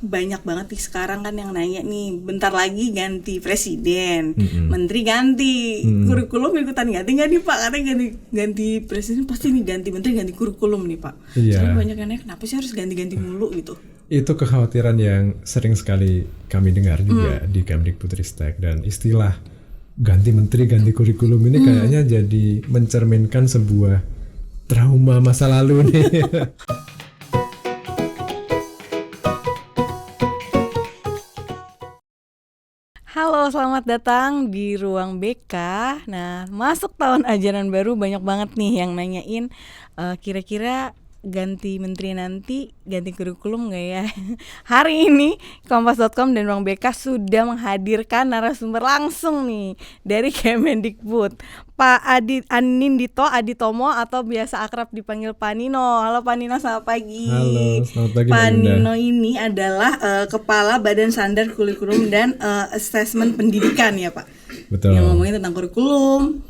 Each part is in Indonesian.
banyak banget nih sekarang kan yang nanya nih, bentar lagi ganti presiden, menteri ganti, kurikulum ikutan ganti nggak nih Pak? Katanya ganti presiden pasti nih ganti menteri, ganti kurikulum nih Pak. Soalnya banyak yang nanya kenapa sih harus ganti-ganti mulu gitu. Itu kekhawatiran yang sering sekali kami dengar juga di Kemdikbudristek, dan istilah ganti menteri, ganti kurikulum ini kayaknya jadi mencerminkan sebuah trauma masa lalu nih. Halo, selamat datang di Ruang BK. Nah, masuk tahun ajaran baru, banyak banget nih yang nanyain kira-kira ganti menteri nanti ganti kurikulum nggak ya? Hari ini Kompas.com dan Ruang BK sudah menghadirkan narasumber langsung nih dari Kemendikbud, Pak Anindito Aditomo atau biasa akrab dipanggil Pak Nino. Halo Pak Nino, selamat pagi. Halo, selamat pagi Pak Mbak Yunda. Nino ini adalah Kepala Badan Standar Kurikulum dan Asesmen Pendidikan ya Pak. Betul. Yang ngomongin tentang kurikulum,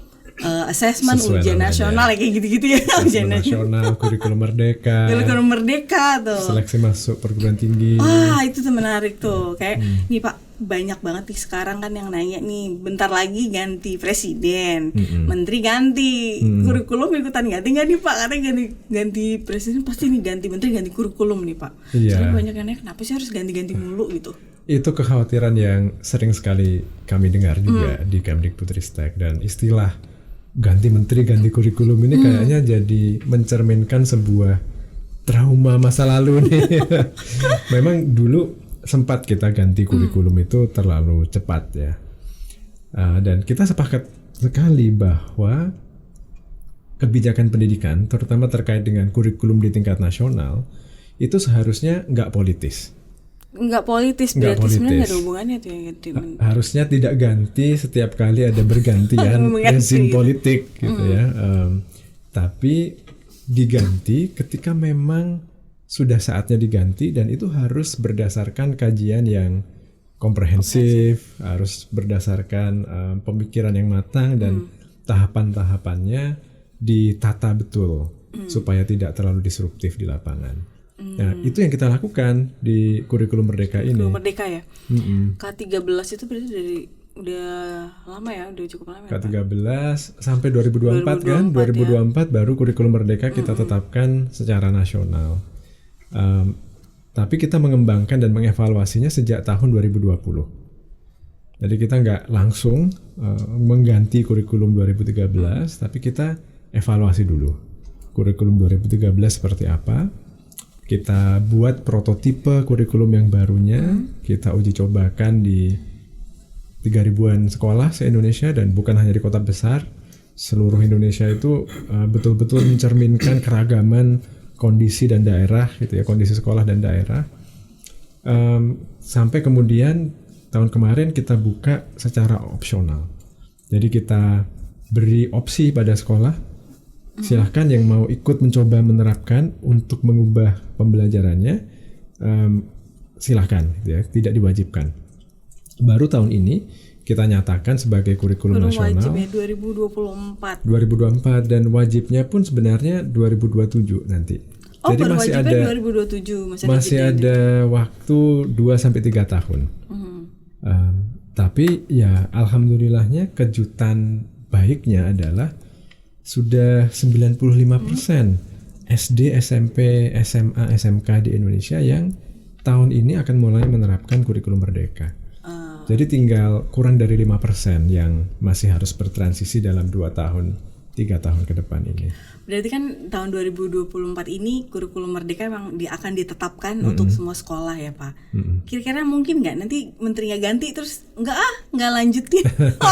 asesmen, Sesuai ujian namanya. nasional kayak gitu-gitu ya. Ujian nasional, kurikulum merdeka, Kurikulum merdeka tuh. seleksi masuk perguruan tinggi. Wah, itu tuh menarik tuh. Kayak nih Pak, banyak banget nih sekarang kan yang nanya nih, bentar lagi ganti presiden, menteri ganti, kurikulum ikutan ganti nggak nih Pak? Katanya ganti presiden pasti nih ganti menteri, ganti kurikulum nih Pak. Iya. Soalnya banyak yang nanya kenapa sih harus ganti-ganti mulu gitu. Itu kekhawatiran yang sering sekali kami dengar juga di Kemdikbudristek, dan istilah ganti menteri, ganti kurikulum ini kayaknya jadi mencerminkan sebuah trauma masa lalu nih. Memang dulu sempat kita ganti kurikulum itu terlalu cepat ya. Dan kita sepakat sekali bahwa kebijakan pendidikan, terutama terkait dengan kurikulum di tingkat nasional, itu seharusnya nggak politis. Nggak politis, Nggak berarti sebenarnya politis. nggak ada hubungannya tuh yang ganti. Harusnya tidak ganti setiap kali ada bergantian Mengganti. rezim politik gitu ya. Tapi diganti ketika memang sudah saatnya diganti, dan itu harus berdasarkan kajian yang komprehensif, harus berdasarkan pemikiran yang matang, dan tahapan-tahapannya ditata betul supaya tidak terlalu disruptif di lapangan. Nah, itu yang kita lakukan di kurikulum merdeka ini. Kurikulum merdeka ya. K13 itu berarti dari udah lama ya, udah cukup lama ya Pak? K13 sampai 2024 kan, 2024 baru kurikulum merdeka kita tetapkan secara nasional. Tapi kita mengembangkan dan mengevaluasinya sejak tahun 2020. Jadi kita nggak langsung mengganti kurikulum 2013, tapi kita evaluasi dulu kurikulum 2013 seperti apa. Kita buat prototipe kurikulum yang barunya, kita uji cobakan di 3.000-an sekolah se-Indonesia, dan bukan hanya di kota besar, seluruh Indonesia itu betul-betul mencerminkan keragaman kondisi dan daerah gitu ya, kondisi sekolah dan daerah. Sampai kemudian tahun kemarin kita buka secara opsional. Jadi kita beri opsi pada sekolah, silahkan yang mau ikut mencoba menerapkan untuk mengubah pembelajarannya, silahkan gitu ya, tidak diwajibkan. Baru tahun ini kita nyatakan sebagai kurikulum nasional wajib ya 2024. 2024, dan wajibnya pun sebenarnya 2027 nanti. Oh, jadi masih ada 2027, masih ada waktu 2-3 tahun. Tapi ya alhamdulillahnya kejutan baiknya adalah sudah 95% SD, SMP, SMA, SMK di Indonesia yang tahun ini akan mulai menerapkan kurikulum merdeka. Jadi tinggal kurang dari 5% yang masih harus bertransisi dalam 2-3 tahun ke depan ini. Berarti kan tahun 2024 ini kurikulum merdeka memang akan ditetapkan untuk semua sekolah ya Pak. Kira-kira mungkin nggak nanti menterinya ganti terus nggak lanjutin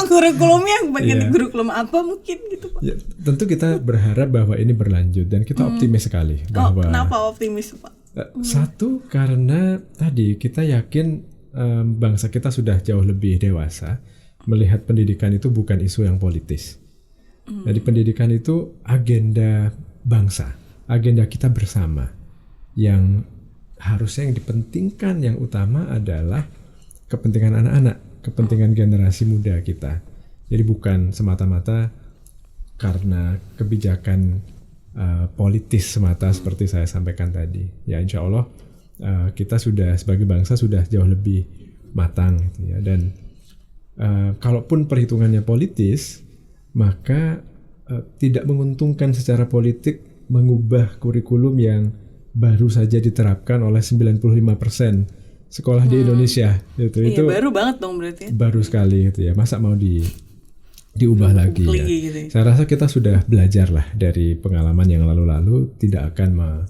kurikulumnya bagian kurikulum apa mungkin gitu Pak? Ya, tentu kita berharap bahwa ini berlanjut, dan kita optimis sekali bahwa. Kenapa optimis Pak? Satu, karena tadi kita yakin bangsa kita sudah jauh lebih dewasa melihat pendidikan itu bukan isu yang politis. Jadi pendidikan itu agenda bangsa, agenda kita bersama, yang harusnya yang dipentingkan yang utama adalah kepentingan anak-anak, kepentingan generasi muda kita. Jadi bukan semata-mata karena kebijakan politis semata seperti saya sampaikan tadi. Ya insya Allah kita sudah sebagai bangsa sudah jauh lebih matang gitu ya. Dan kalaupun perhitungannya politis, maka tidak menguntungkan secara politik mengubah kurikulum yang baru saja diterapkan oleh 95% sekolah di Indonesia gitu. Iya, Itu baru banget dong berarti. baru sekali gitu ya. Masa mau diubah lagi ya. Gitu ya. Saya rasa kita sudah belajar lah dari pengalaman yang lalu-lalu, tidak akan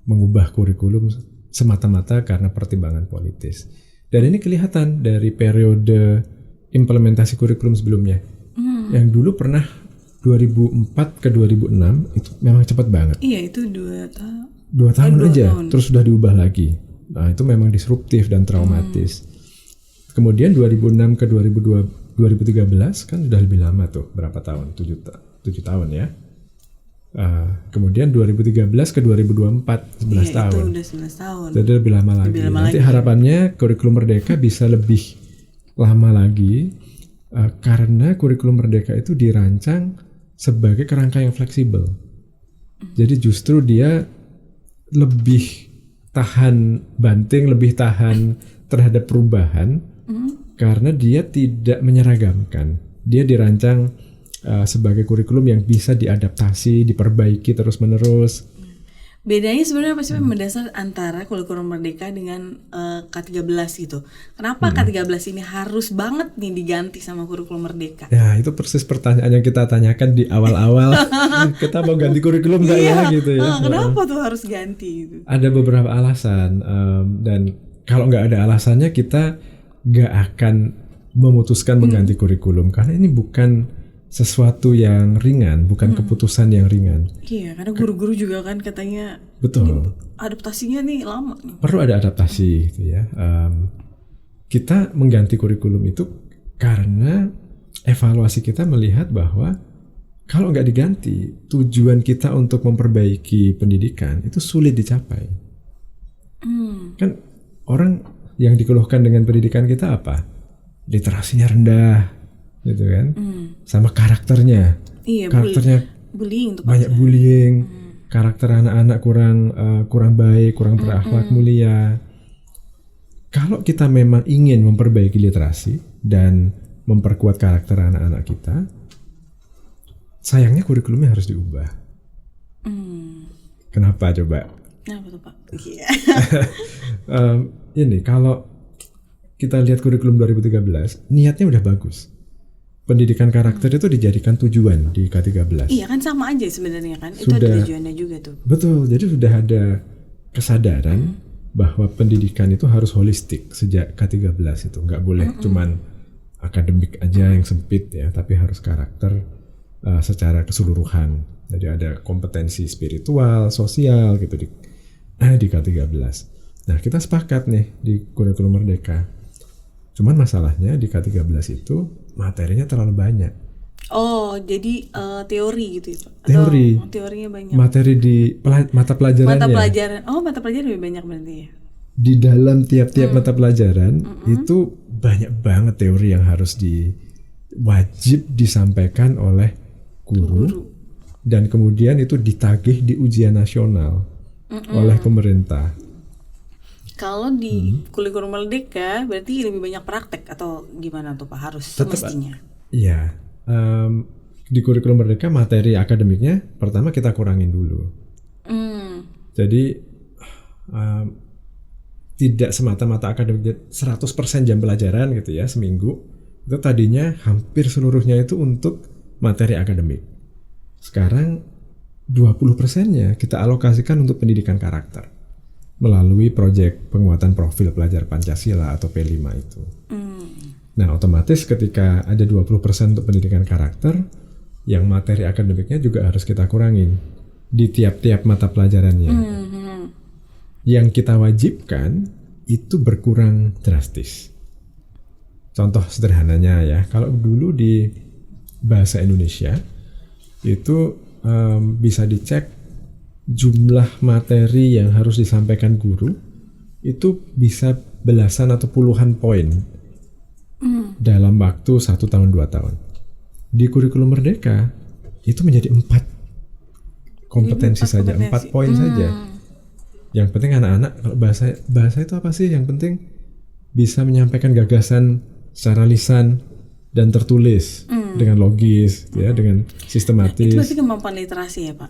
mengubah kurikulum semata-mata karena pertimbangan politis. Dan ini kelihatan dari periode implementasi kurikulum sebelumnya. Yang dulu pernah 2004 ke 2006 itu memang cepat banget. Iya, itu 2 tahun. 2 tahun aja, terus sudah diubah lagi. Nah, itu memang disruptif dan traumatis. Kemudian 2006 ke 2013 kan sudah lebih lama tuh, berapa tahun? 7 tahun ya. Kemudian 2013 ke 2024 11 tahun. Itu udah 11 tahun. Jadi lebih lama lagi. Nanti harapannya kurikulum Merdeka bisa lebih lama lagi karena kurikulum Merdeka itu dirancang sebagai kerangka yang fleksibel. Jadi justru dia lebih tahan banting, lebih tahan terhadap perubahan karena dia tidak menyeragamkan. Dia dirancang sebagai kurikulum yang bisa diadaptasi, diperbaiki terus-menerus. Bedanya sebenarnya apa sih mendasar antara kurikulum Merdeka dengan K13 gitu? Kenapa K13 ini harus banget nih diganti sama kurikulum Merdeka? Ya, itu persis pertanyaan yang kita tanyakan di awal-awal. Kita mau ganti kurikulum nggak ya gitu ya? Kenapa tuh harus ganti gitu? Ada beberapa alasan dan kalau nggak ada alasannya kita nggak akan memutuskan mengganti kurikulum karena ini bukan sesuatu yang ringan, bukan keputusan yang ringan. Iya, karena guru-guru juga kan katanya betul. Adaptasinya nih lama nih. Perlu ada adaptasi gitu ya. Kita mengganti kurikulum itu karena evaluasi kita melihat bahwa kalau nggak diganti, tujuan kita untuk memperbaiki pendidikan itu sulit dicapai. Kan orang yang dikeluhkan dengan pendidikan kita apa? Literasinya rendah, gitu kan? Sama karakternya. Iya, karakternya bullying tuh banyak bullying. Karakter anak-anak kurang baik, kurang berakhlak mulia. Kalau kita memang ingin memperbaiki literasi dan memperkuat karakter anak-anak kita, sayangnya kurikulumnya harus diubah. Kenapa coba? Kenapa tuh Pak? Ini kalau kita lihat kurikulum 2013, niatnya udah bagus. Pendidikan karakter itu dijadikan tujuan di K13. Iya kan sama aja sebenarnya kan. Itu ada tujuannya juga tuh. Betul, jadi sudah ada kesadaran bahwa pendidikan itu harus holistik sejak K13 itu. Nggak boleh cuman akademik aja yang sempit ya, tapi harus karakter secara keseluruhan. Jadi ada kompetensi spiritual, sosial gitu di K13. Nah, kita sepakat nih di kurikulum Merdeka. Cuman masalahnya di K13 itu materinya terlalu banyak. Oh, jadi teori gitu ya Pak? Teori. Atau teorinya banyak. Materi di mata pelajarannya. Mata pelajaran. Oh, mata pelajaran lebih banyak berarti ya? Di dalam tiap-tiap mata pelajaran itu banyak banget teori yang harus wajib disampaikan oleh guru. Dan kemudian itu ditagih di ujian nasional oleh pemerintah. Kalau di kurikulum Merdeka berarti lebih banyak praktek atau gimana tuh Pak? Harus semestinya. Iya, di kurikulum Merdeka materi akademiknya pertama kita kurangin dulu. Jadi tidak semata-mata akademik 100% jam pelajaran gitu ya seminggu. Itu tadinya hampir seluruhnya itu untuk materi akademik. Sekarang 20%-nya kita alokasikan untuk pendidikan karakter melalui proyek penguatan profil pelajar Pancasila atau P5 itu. Nah, otomatis ketika ada 20% untuk pendidikan karakter, yang materi akademiknya juga harus kita kurangin di tiap-tiap mata pelajarannya. Yang kita wajibkan itu berkurang drastis. Contoh sederhananya ya, kalau dulu di bahasa Indonesia itu bisa dicek jumlah materi yang harus disampaikan guru itu bisa belasan atau puluhan poin dalam waktu 1 tahun 2 tahun. Di kurikulum Merdeka itu menjadi 4 kompetensi saja, 4 poin saja. Yang penting anak-anak kalau bahasa itu apa sih? Yang penting bisa menyampaikan gagasan secara lisan dan tertulis dengan logis, ya, dengan sistematis. Itu berarti kemampuan literasi ya Pak?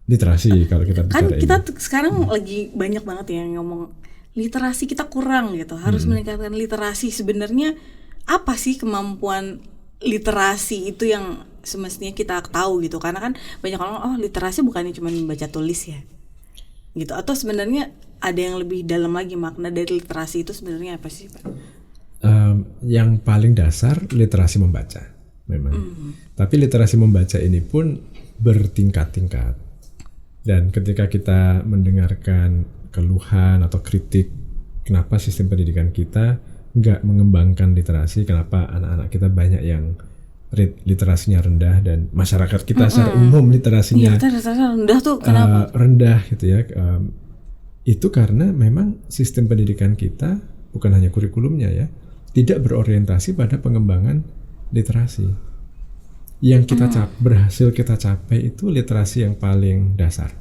Literasi kalau kita bicara Kan kita ini. sekarang lagi banyak banget ya yang ngomong literasi kita kurang gitu, harus meningkatkan literasi. Sebenarnya apa sih kemampuan literasi itu yang semestinya kita tahu gitu? Karena kan banyak orang literasi bukannya cuma membaca tulis ya gitu, atau sebenarnya ada yang lebih dalam lagi makna dari literasi itu sebenarnya apa sih Pak? Yang paling dasar literasi membaca memang. Tapi literasi membaca ini pun bertingkat-tingkat. Dan ketika kita mendengarkan keluhan atau kritik kenapa sistem pendidikan kita nggak mengembangkan literasi, kenapa anak-anak kita banyak yang literasinya rendah dan masyarakat kita secara umum literasinya rendah tuh kenapa? Rendah gitu ya. Itu karena memang sistem pendidikan kita bukan hanya kurikulumnya ya, tidak berorientasi pada pengembangan literasi. Yang kita berhasil kita capai itu literasi yang paling dasar.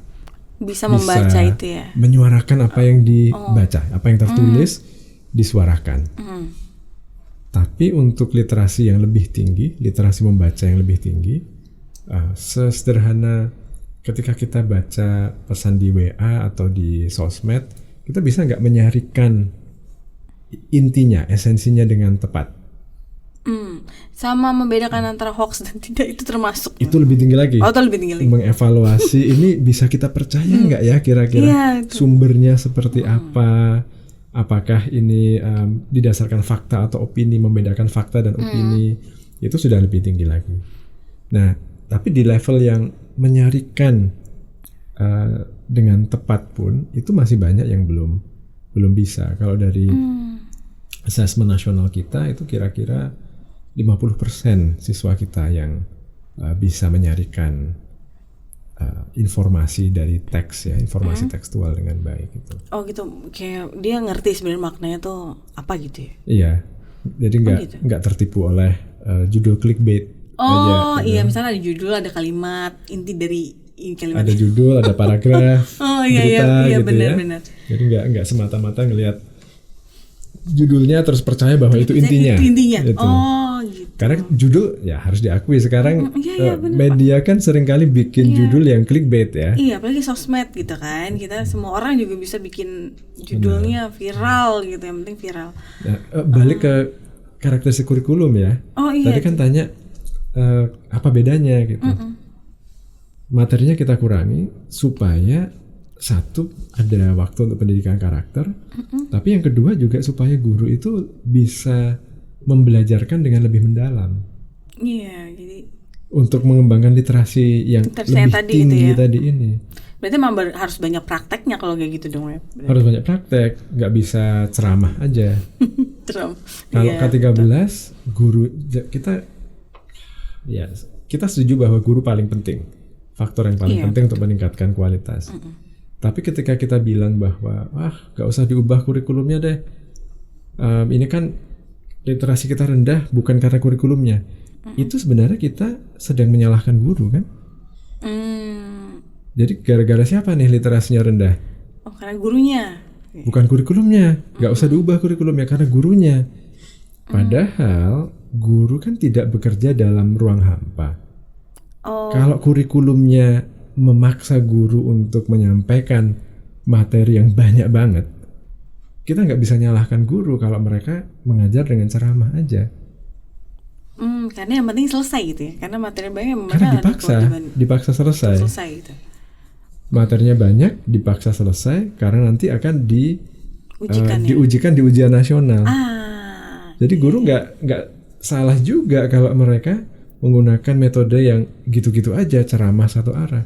Bisa membaca itu ya. Menyuarakan apa yang dibaca, apa yang tertulis disuarakan. Tapi untuk literasi yang lebih tinggi, literasi membaca yang lebih tinggi, sesederhana ketika kita baca pesan di WA atau di sosmed, kita bisa nggak menyarikan intinya, esensinya dengan tepat. Sama membedakan antara hoax dan tidak itu termasuk. Itu lebih tinggi lagi. Oh, itu lebih tinggi lagi. Mengevaluasi ini bisa kita percaya nggak ya kira-kira sumbernya seperti apa? Apakah ini didasarkan fakta atau opini, membedakan fakta dan opini, itu sudah lebih tinggi lagi. Nah, tapi di level yang menyarikan dengan tepat pun itu masih banyak yang belum bisa. Kalau dari asesmen nasional kita itu kira-kira 50% siswa kita yang bisa menyarikan informasi dari teks ya, informasi tekstual dengan baik gitu. Oh gitu, kayak dia ngerti sebenarnya maknanya tuh apa gitu ya? Iya, jadi nggak tertipu oleh judul clickbait. Oh aja, iya, misalnya ada judul, ada kalimat inti dari kalimat. Ada judul, ada paragraf, berita iya, gitu benar. Jadi nggak semata-mata ngelihat judulnya terus percaya bahwa itu intinya. Gitu. Oh gitu. Karena judul ya harus diakui sekarang media kan seringkali bikin judul yang clickbait ya. Iya, apalagi sosmed gitu kan. Kita semua orang juga bisa bikin judulnya viral gitu, yang penting viral. Nah, balik ke karakteristik kurikulum ya. Oh iya. Tadi kan tanya apa bedanya gitu. Materinya kita kurangi supaya satu ada waktu untuk pendidikan karakter, tapi yang kedua juga supaya guru itu bisa membelajarkan dengan lebih mendalam. Iya, jadi untuk mengembangkan literasi yang lebih tinggi tadi ini. Berarti memang harus banyak prakteknya kalau kayak gitu dong ya. Harus banyak praktek, nggak bisa ceramah aja. Kalau K13 guru kita setuju bahwa guru paling penting, faktor yang paling penting untuk meningkatkan kualitas. Tapi ketika kita bilang bahwa gak usah diubah kurikulumnya deh, ini kan literasi kita rendah bukan karena kurikulumnya, itu sebenarnya kita sedang menyalahkan guru kan? Jadi gara-gara siapa nih literasinya rendah? Oh, karena gurunya. Bukan kurikulumnya, gak usah diubah kurikulumnya karena gurunya. Padahal guru kan tidak bekerja dalam ruang hampa. Kalau kurikulumnya memaksa guru untuk menyampaikan materi yang banyak banget, kita nggak bisa nyalahkan guru kalau mereka mengajar dengan ceramah aja. Karena yang penting selesai gitu ya. Karena materi banyak, karena dipaksa selesai gitu. Materinya banyak, dipaksa selesai karena nanti akan diujikan di ujian nasional. Jadi guru nggak salah juga kalau mereka menggunakan metode yang gitu-gitu aja, ceramah satu arah.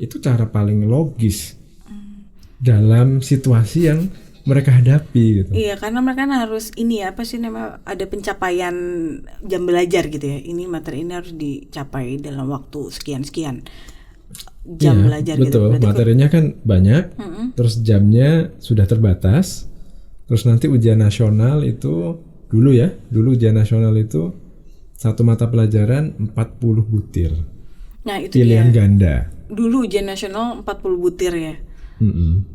Itu cara paling logis dalam situasi yang mereka hadapi gitu. Iya, karena mereka harus ada pencapaian jam belajar gitu ya. Ini materi ini harus dicapai dalam waktu sekian jam belajar betul. Gitu. Materinya kan banyak, terus jamnya sudah terbatas. Terus nanti ujian nasional itu dulu ujian nasional itu satu mata pelajaran 40 butir. Nah, itu pilihan ganda. Dulu ujian nasional 40 butir ya.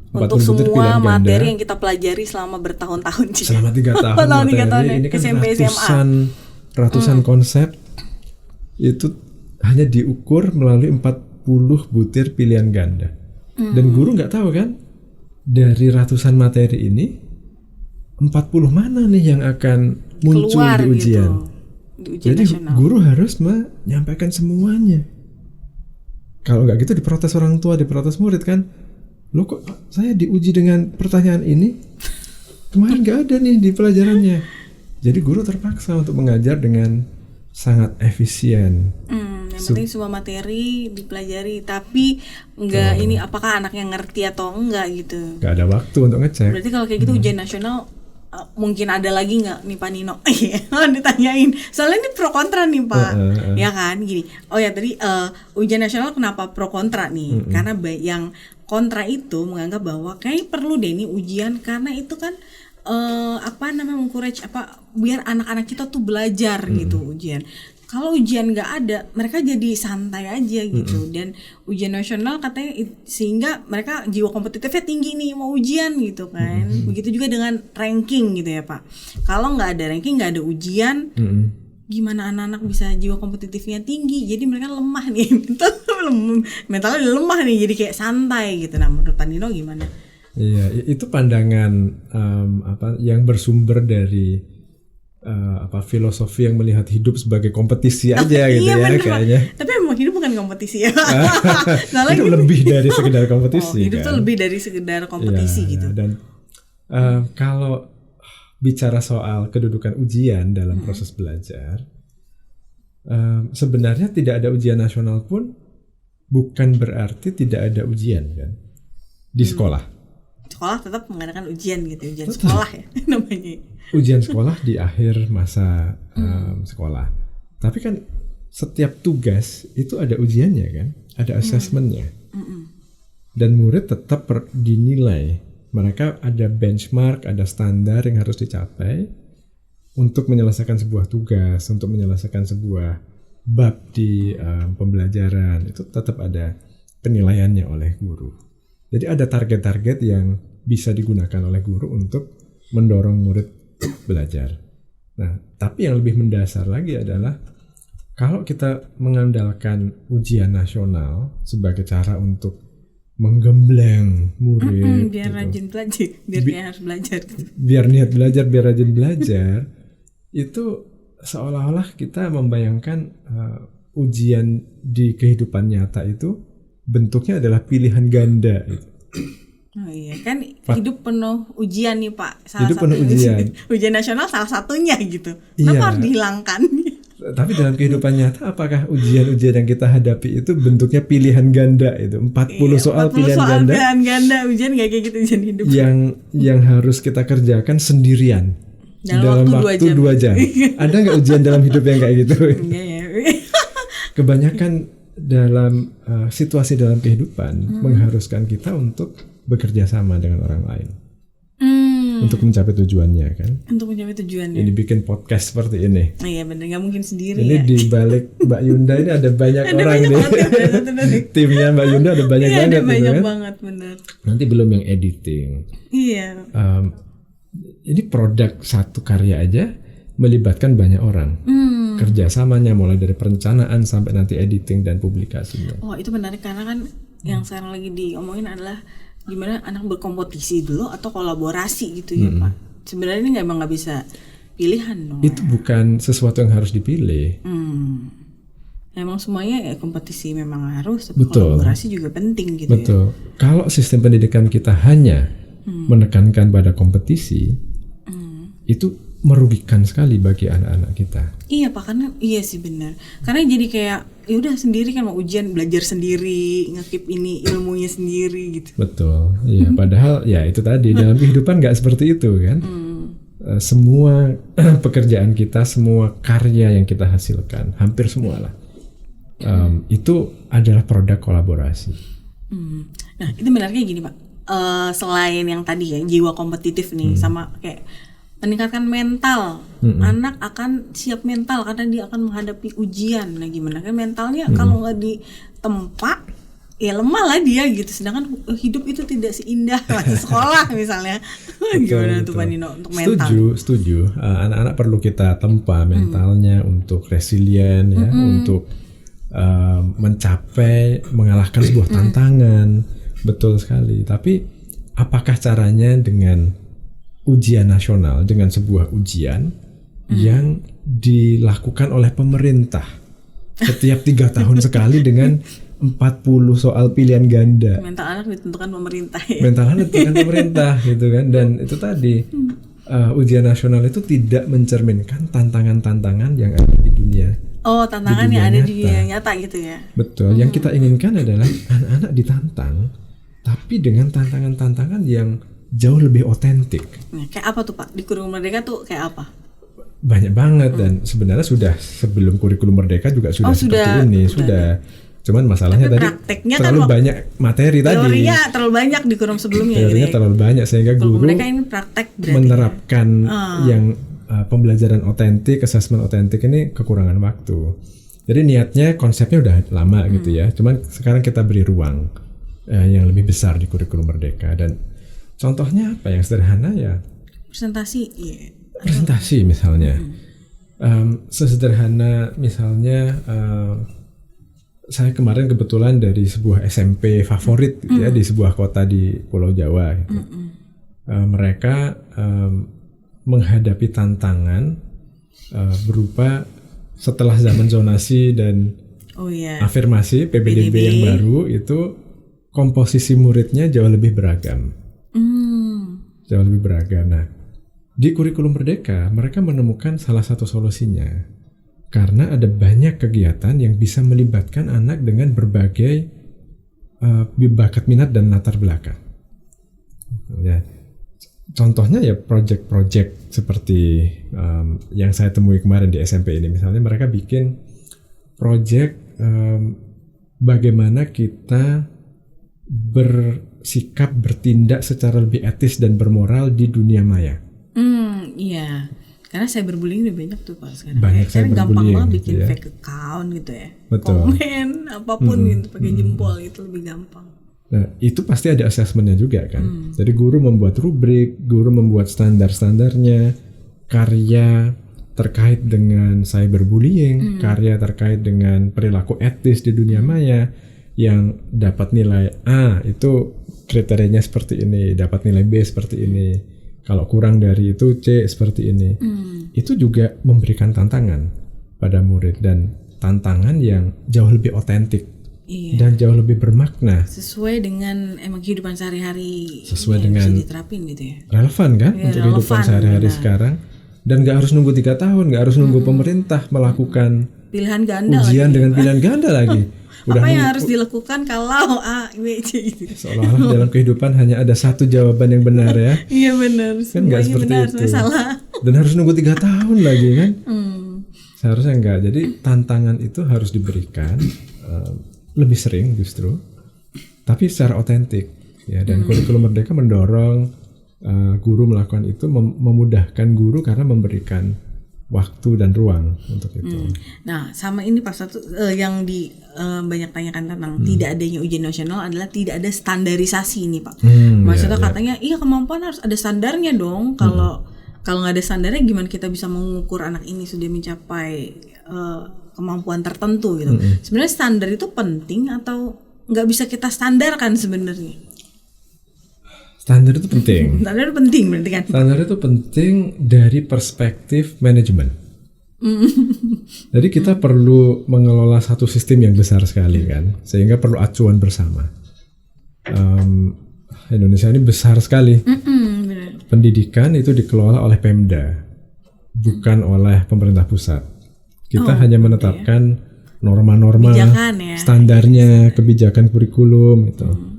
Untuk 40 butir semua pilihan ganda. materi yang kita pelajari selama bertahun-tahun. Selama 3 tahun Selama 3 tahun materi ini kan SMP, SMA. ratusan konsep itu hanya diukur melalui 40 butir pilihan ganda. Dan guru nggak tahu kan dari ratusan materi ini 40 mana nih yang akan muncul Keluar di ujian. gitu, di ujian Jadi nasional. guru harus menyampaikan semuanya. Kalau nggak gitu diprotes orang tua, diprotes murid kan. Loh kok saya diuji dengan pertanyaan ini? Kemarin nggak ada nih di pelajarannya. Jadi guru terpaksa untuk mengajar dengan sangat efisien. Yang penting semua materi dipelajari, tapi enggak ini apakah anaknya ngerti atau enggak gitu. Nggak ada waktu untuk ngecek. Berarti kalau kayak gitu ujian nasional mungkin ada lagi nggak nih Pak Nino? Ditanyain. Soalnya ini pro kontra nih Pak. Ya kan gini. Oh ya tadi ujian nasional kenapa pro kontra nih? Karena yang kontra itu menganggap bahwa kayak perlu deh nih ujian karena itu kan encourage biar anak-anak kita tuh belajar gitu ujian. Kalau ujian nggak ada, mereka jadi santai aja gitu. Dan ujian nasional katanya sehingga mereka jiwa kompetitifnya tinggi nih mau ujian gitu kan. Begitu juga dengan ranking gitu ya Pak. Kalau nggak ada ranking, nggak ada ujian, gimana anak-anak bisa jiwa kompetitifnya tinggi? Jadi mereka lemah nih, mentalnya lemah nih, jadi kayak santai gitu. Nah menurut Pak Nino gimana? Iya, itu pandangan yang bersumber dari filosofi yang melihat hidup sebagai kompetisi aja gitu iya, ya bener, kayaknya. Tapi emang hidup bukan kompetisi ya. Hidup lebih dari sekedar kompetisi. Hidup kan? tuh lebih dari sekedar kompetisi gitu. Dan kalau bicara soal kedudukan ujian dalam proses belajar, sebenarnya tidak ada ujian nasional pun bukan berarti tidak ada ujian kan di sekolah. Sekolah tetap mengadakan ujian gitu, ujian sekolah ya namanya. Ujian sekolah di akhir masa sekolah. Tapi kan setiap tugas itu ada ujiannya kan, ada assessmentnya. Dan murid tetap dinilai. Mereka ada benchmark, ada standar yang harus dicapai untuk menyelesaikan sebuah tugas, untuk menyelesaikan sebuah bab di pembelajaran. Itu tetap ada penilaiannya oleh guru. Jadi ada target-target yang bisa digunakan oleh guru untuk mendorong murid belajar. Nah, tapi yang lebih mendasar lagi adalah kalau kita mengandalkan ujian nasional sebagai cara untuk menggembleng murid, biar rajin belajar, biar dia harus belajar. Biar niat belajar, biar rajin belajar, itu seolah-olah kita membayangkan ujian di kehidupan nyata itu bentuknya adalah pilihan ganda gitu. Oh iya kan hidup penuh ujian nih Pak. Hidup penuh ujian. Ujian nasional salah satunya gitu. Iya. Kenapa harus dihilangkan? Tapi dalam kehidupan nyata apakah ujian-ujian yang kita hadapi itu bentuknya pilihan ganda itu 40 soal 40 pilihan soal ganda pilihan ganda ujian gak kayak gitu ujian hidup. yang harus kita kerjakan sendirian dalam waktu 2 jam. Ada nggak ujian dalam hidup yang kayak gitu? Enggak ya. Kebanyakan dalam situasi dalam kehidupan mengharuskan kita untuk bekerja sama dengan orang lain untuk mencapai tujuannya kan. Untuk mencapai tujuannya. Ini bikin podcast seperti ini. Oh iya benar, nggak mungkin sendiri. Ini ya. di balik Mbak Yunda ini ada banyak ada orang banyak nih. Timnya Mbak Yunda ada banyak iya, banget. ada banyak kan? banget benar. Nanti belum yang editing. Iya. Ini produk satu karya aja melibatkan banyak orang. Kerjasamanya mulai dari perencanaan sampai nanti editing dan publikasinya. Oh itu menarik karena kan yang sekarang lagi diomongin adalah gimana anak berkompetisi dulu atau kolaborasi gitu ya Pak. Sebenarnya ini emang nggak bisa pilihan dong. Itu bukan sesuatu yang harus dipilih. Emang semuanya ya kompetisi memang harus, tapi Betul. kolaborasi juga penting gitu. Betul. Kalau sistem pendidikan kita hanya menekankan pada kompetisi, itu merugikan sekali bagi anak-anak kita. Iya Pak, karena iya sih benar. Karena jadi kayak ya udah sendiri kan mau ujian belajar sendiri, ngekip ini ilmunya sendiri gitu. Betul. Iya, padahal ya itu tadi dalam kehidupan nggak seperti itu kan. Semua pekerjaan kita, semua karya yang kita hasilkan, hampir semua lah, itu adalah produk kolaborasi. Nah itu benarnya gini Pak. Selain yang tadi ya jiwa kompetitif nih, sama kayak meningkatkan mental, anak akan siap mental karena dia akan menghadapi ujian. Nah gimana kan mentalnya kalau nggak ditempa, ya lemah lah dia gitu, sedangkan hidup itu tidak seindah masa sekolah misalnya. Gimana tuh Pak Nino untuk mental? Setuju. Anak-anak perlu kita tempa mentalnya untuk resilient ya, untuk mencapai, mengalahkan sebuah tantangan. Betul sekali. Tapi apakah caranya dengan ujian nasional, dengan sebuah ujian yang dilakukan oleh pemerintah setiap 3 tahun sekali dengan 40 soal pilihan ganda. Mental anak ditentukan pemerintah ya. Mental anak ditentukan pemerintah gitu kan. Dan itu tadi ujian nasional itu tidak mencerminkan tantangan-tantangan yang ada di dunia. Oh, tantangan yang ada di dunia nyata gitu ya. Betul. Yang kita inginkan adalah anak-anak ditantang, tapi dengan tantangan-tantangan yang jauh lebih otentik. Nah, kayak apa tuh Pak? Di Kurikulum Merdeka tuh kayak apa? Banyak banget dan sebenarnya sudah sebelum Kurikulum Merdeka juga sudah seperti ini. Sudah. Cuman masalahnya tadi terlalu banyak materi tadi. Teorinya terlalu banyak di kurikulum sebelumnya. Teorinya terlalu banyak sehingga guru ini praktek menerapkan yang pembelajaran otentik, assessment otentik ini kekurangan waktu. Jadi niatnya konsepnya udah lama gitu ya. Cuman sekarang kita beri ruang yang lebih besar di Kurikulum Merdeka. Dan contohnya apa yang sederhana ya? Presentasi misalnya. Sesederhana misalnya saya kemarin kebetulan dari sebuah SMP favorit gitu ya, di sebuah kota di Pulau Jawa gitu. Mereka menghadapi tantangan berupa setelah zaman zonasi dan afirmasi PPDB yang baru itu komposisi muridnya jauh lebih beragam. Jauh lebih beragam. Nah, di Kurikulum Merdeka mereka menemukan salah satu solusinya. Karena ada banyak kegiatan yang bisa melibatkan anak dengan berbagai bakat minat dan latar belakang. Ya, contohnya ya project-project seperti yang saya temui kemarin di SMP ini. Misalnya mereka bikin project bagaimana kita bersikap, bertindak secara lebih etis dan bermoral di dunia maya. Iya. Karena cyberbullying udah banyak tuh Pak sekarang. Karena gampang banget bikin fake account gitu ya. Betul. Komen apapun gitu pakai jempol itu lebih gampang. Nah, itu pasti ada assessmentnya juga kan. Jadi guru membuat rubrik, guru membuat standar-standarnya, karya terkait dengan cyberbullying, karya terkait dengan perilaku etis di dunia maya yang dapat nilai A itu kriterianya seperti ini, dapat nilai B seperti ini. Kalau kurang dari itu C seperti ini. Itu juga memberikan tantangan pada murid dan tantangan yang jauh lebih otentik dan jauh lebih bermakna. Sesuai dengan emang kehidupan sehari-hari. Sesuai dengan bisa diterapin gitu ya. Relevan kan untuk kehidupan sehari-hari sekarang. Dan gak harus nunggu 3 tahun, gak harus nunggu pemerintah melakukan pilihan ganda ujian dengan pilihan ganda lagi. Udah apa yang harus dilakukan kalau A, B, C gitu. Seolah-olah dalam kehidupan hanya ada satu jawaban yang benar ya. Iya benar. Kan nggak seperti benar, itu. Salah. Dan harus nunggu 3 tahun lagi kan. Seharusnya enggak. Jadi tantangan itu harus diberikan lebih sering justru. Tapi secara otentik. Ya, dan Kurikulum Merdeka mendorong guru melakukan itu, memudahkan guru karena memberikan waktu dan ruang untuk itu. Nah, sama ini Pak satu yang di banyak tanyakan tentang tidak adanya ujian nasional adalah tidak ada standarisasi ini Pak. Maksudnya katanya iya kemampuan harus ada standarnya dong. Kalau nggak ada standarnya gimana kita bisa mengukur anak ini sudah mencapai kemampuan tertentu gitu. Sebenarnya standar itu penting atau nggak bisa kita standarkan sebenarnya? Standar itu penting. Standar penting berarti kan? Standar itu penting dari perspektif manajemen. Jadi kita perlu mengelola satu sistem yang besar sekali kan, sehingga perlu acuan bersama. Indonesia ini besar sekali. Pendidikan itu dikelola oleh Pemda, bukan oleh pemerintah pusat. Kita hanya menetapkan norma-norma, standarnya, kebijakan kurikulum itu.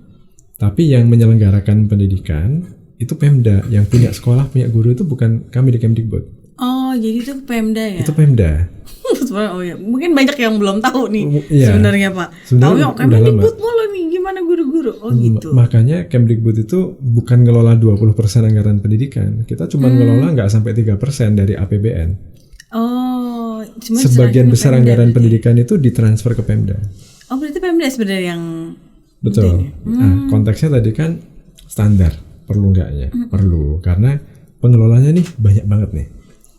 Tapi yang menyelenggarakan pendidikan itu Pemda, yang punya sekolah, punya guru itu bukan kami di Kemdikbud. Oh, jadi itu Pemda ya? Itu Pemda. Oh ya, mungkin banyak yang belum tahu nih sebenarnya Pak. Tahu ya Kemdikbud mulu nih gimana guru-guru. Oh gitu. Makanya Kemdikbud itu bukan ngelola 20% anggaran pendidikan. Kita cuma ngelola nggak sampai 3% dari APBN. Oh, sebagian besar anggaran pendidikan itu ditransfer ke Pemda. Oh, berarti Pemda sebenarnya yang Betul. Nah, konteksnya tadi kan standar, perlu enggaknya? Perlu, karena pengelolanya nih banyak banget nih.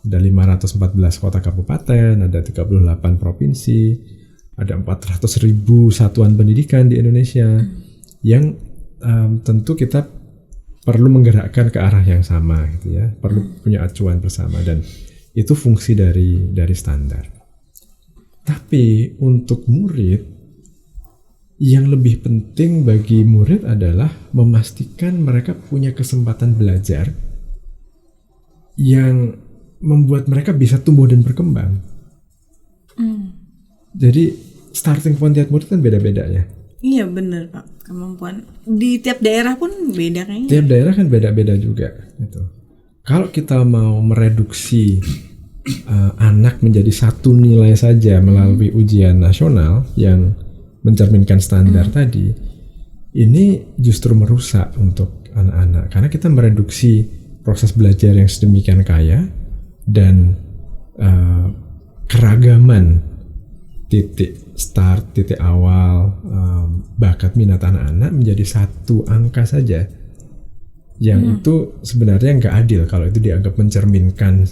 Ada 514 kota kabupaten, ada 38 provinsi, ada 400.000 satuan pendidikan di Indonesia yang tentu kita perlu menggerakkan ke arah yang sama gitu ya. Perlu punya acuan bersama dan itu fungsi dari standar. Tapi untuk murid, yang lebih penting bagi murid adalah memastikan mereka punya kesempatan belajar yang membuat mereka bisa tumbuh dan berkembang. Jadi starting point tiap murid kan beda-beda ya. Iya benar Pak, kemampuan di tiap daerah pun beda kayaknya. Tiap daerah kan beda-beda juga gitu. Kalau kita mau mereduksi anak menjadi satu nilai saja melalui ujian nasional yang mencerminkan standar tadi, ini justru merusak untuk anak-anak karena kita mereduksi proses belajar yang sedemikian kaya dan keragaman titik start, titik awal, bakat minat anak-anak menjadi satu angka saja yang itu sebenarnya nggak adil kalau itu dianggap mencerminkan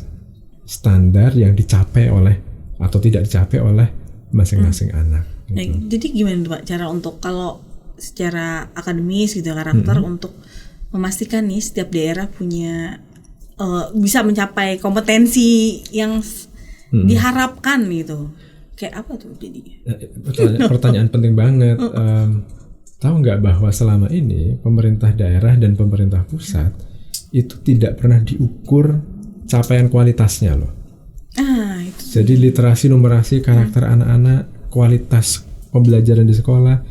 standar yang dicapai oleh atau tidak dicapai oleh masing-masing anak. Nah, jadi gimana tuh Pak cara untuk kalau secara akademis gitu karakter untuk memastikan nih setiap daerah punya bisa mencapai kompetensi yang diharapkan gitu. Kayak apa tuh jadinya? Pertanyaan penting banget. Tahu nggak bahwa selama ini pemerintah daerah dan pemerintah pusat itu tidak pernah diukur capaian kualitasnya loh. Itu. Jadi literasi, numerasi, karakter anak-anak, kualitas pembelajaran di sekolah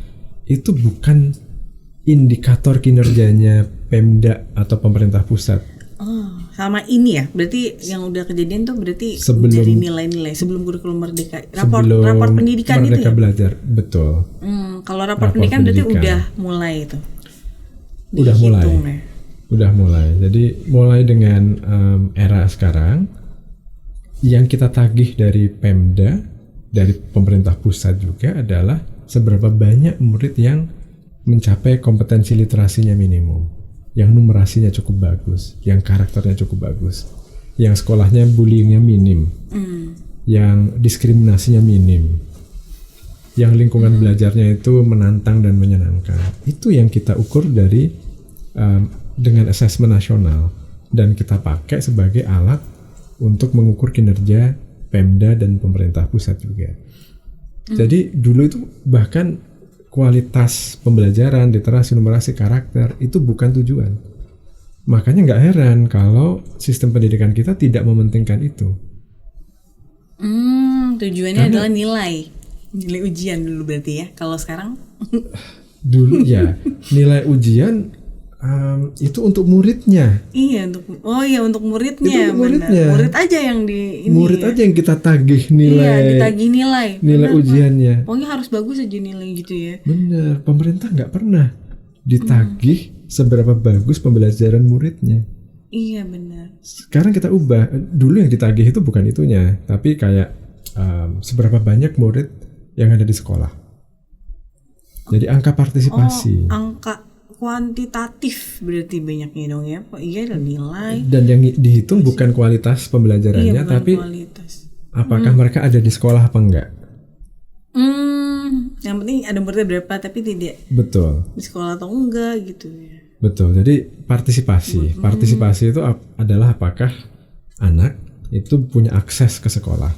itu bukan indikator kinerjanya Pemda atau pemerintah pusat. Sama ini ya, berarti yang udah kejadian tuh berarti Sebelum- dari nilai-nilai sebelum kurikulum merdeka, raport pendidikan itu Merdeka ya. Belajar, betul. Kalau raport Rapor pendidikan berarti pendidikan. udah mulai itu. Udah mulai. Dihitung ya. Udah mulai. Jadi mulai dengan era sekarang yang kita tagih dari Pemda, dari pemerintah pusat juga adalah seberapa banyak murid yang mencapai kompetensi literasinya minimum, yang numerasinya cukup bagus, yang karakternya cukup bagus, yang sekolahnya bullyingnya minim, yang diskriminasinya minim, yang lingkungan belajarnya itu menantang dan menyenangkan. Itu yang kita ukur dari dengan asesmen nasional dan kita pakai sebagai alat untuk mengukur kinerja Pemda dan pemerintah pusat juga. Jadi dulu itu bahkan kualitas pembelajaran, literasi, numerasi, karakter itu bukan tujuan. Makanya nggak heran kalau sistem pendidikan kita tidak mementingkan itu. Tujuannya adalah nilai ujian dulu berarti ya. Kalau sekarang Dulu ya nilai ujian itu untuk muridnya. iya untuk muridnya. Itu untuk benar. muridnya. Murid aja yang di ini. Murid ya. aja yang kita tagih Iya, nilai ditagih nilai. nilai Benar, ujiannya. Pak. Pokoknya harus bagus aja nilai gitu ya. Bener, pemerintah nggak pernah ditagih seberapa bagus pembelajaran muridnya. Iya benar. Sekarang kita ubah. Dulu yang ditagih itu bukan itunya, tapi kayak seberapa banyak murid yang ada di sekolah. Jadi angka partisipasi. Angka kuantitatif berarti banyaknya dong ya. Iya ada nilai. Dan yang dihitung bukan kualitas pembelajarannya, bukan tapi kualitas. apakah mereka ada di sekolah apa enggak. Yang penting ada muridnya berapa tapi tidak Betul. di sekolah atau enggak gitu ya. Betul, jadi partisipasi. Partisipasi itu adalah apakah anak itu punya akses ke sekolah.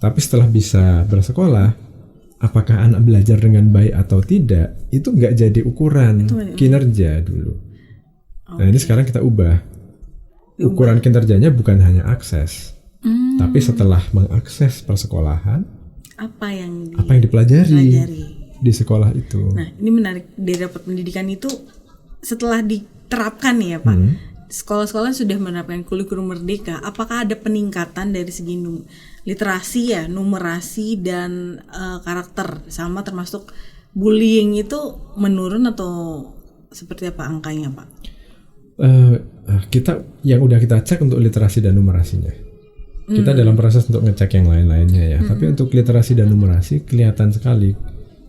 Tapi setelah bisa bersekolah, apakah anak belajar dengan baik atau tidak, itu nggak jadi ukuran kinerja dulu. Nah ini sekarang kita ubah. Ukuran kinerjanya bukan hanya akses, tapi setelah mengakses persekolahan, Apa yang dipelajari dipelajari. di sekolah itu. Nah ini menarik dari raport pendidikan itu setelah diterapkan nih ya Pak. Sekolah-sekolah sudah menerapkan kurikulum merdeka. Apakah ada peningkatan dari segi literasi ya, numerasi dan karakter sama termasuk bullying itu menurun atau seperti apa angkanya Pak? Kita yang udah kita cek untuk literasi dan numerasinya. Kita dalam proses untuk ngecek yang lain-lainnya ya. Tapi untuk literasi dan numerasi kelihatan sekali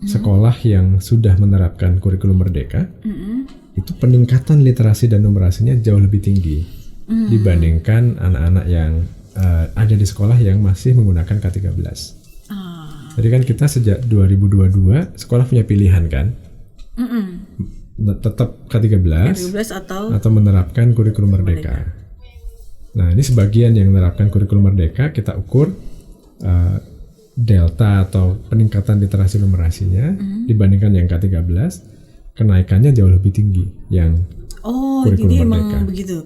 sekolah yang sudah menerapkan kurikulum merdeka, itu peningkatan literasi dan numerasinya jauh lebih tinggi dibandingkan anak-anak yang ada di sekolah yang masih menggunakan K13. Jadi kan kita sejak 2022 sekolah punya pilihan kan, tetap K13 atau menerapkan kurikulum merdeka. Nah ini sebagian yang menerapkan kurikulum merdeka kita ukur delta atau peningkatan literasi numerasinya dibandingkan yang K13, kenaikannya jauh lebih tinggi yang kurikulum jadi merdeka. emang begitu,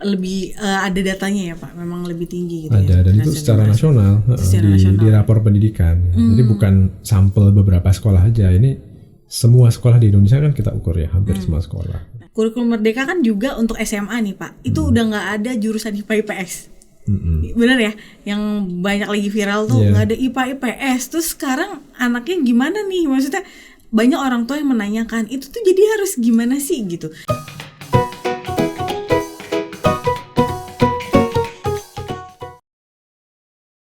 lebih ada datanya ya Pak, memang lebih tinggi gitu. Ada, dan itu secara nasional, di rapor pendidikan. Jadi bukan sampel beberapa sekolah aja, ini semua sekolah di Indonesia kan kita ukur ya, hampir semua sekolah. Kurikulum merdeka kan juga untuk SMA nih Pak, itu udah nggak ada jurusan IPA IPS. Bener ya, yang banyak lagi viral tuh nggak ada IPA IPS. Terus sekarang anaknya gimana nih, maksudnya banyak orang tua yang menanyakan itu tuh jadi harus gimana sih gitu.